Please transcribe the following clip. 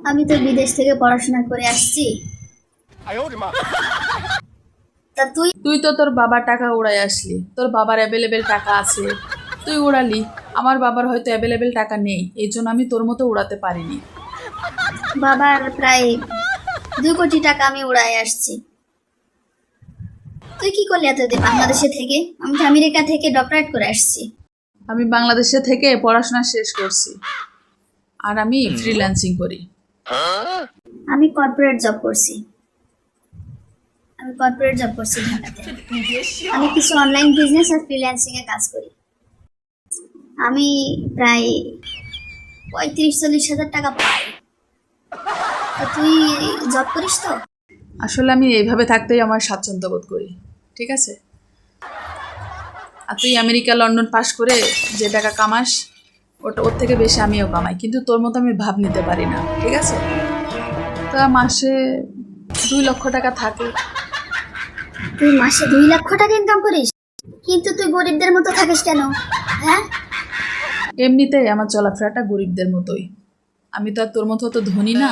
আমি তো বিদেশ থেকে পড়াশোনা করে আসছি। তা তুই? তুই তো তোর বাবার টাকা উড়াই আসলি, তোর বাবার অ্যাভেলেবেল টাকা আছে, তুই উড়ালি। আমার বাবার হয়তো অ্যাভেলেবেল টাকা নেই, এই জন্য আমি তোর মতো উড়াতে পারিনি। বাবার প্রায় 2 কোটি টাকা আমি উড়াই আসছি। তুই কি করলি এতদিন বাংলাদেশে থেকে? আমি তো আমেরিকা থেকে ডক্টরেট করে আসছি। আমি বাংলাদেশে থেকে পড়াশোনা শেষ করছি, আর আমি ফ্রিল্যান্সিং করি। আমি কর্পোরেট জব করছি। ঢাকাতে। আমি কিছু অনলাইন বিজনেস আর ফ্রিল্যান্সিং এ কাজ করি। আমি প্রায় 35-40 হাজার টাকা পাই। তো তুই জব করিস তো? আসলে আমি এইভাবে থাকতেই আমার স্বাচ্ছন্দ্য বোধ করি, ঠিক আছে? আর তুই আমেরিকা লন্ডন পাস করে যে টাকা কামাস, ওর থেকে বেশি আমিও কামাই, কিন্তু তোর মতো আমি ভাব নিতে পারি না, ঠিক আছে? তা মাসে 2 লক্ষ টাকা থাকে। তুই মাসে 2 লক্ষ টাকা ইনকাম করিস, কিন্তু তুই গরিবদের মতো থাকিস কেন? হ্যাঁ, এমনিতেই আমার চলাফেরাটা গরিবদের মতোই, আমি তো আর তোর মতো অত ধনী না।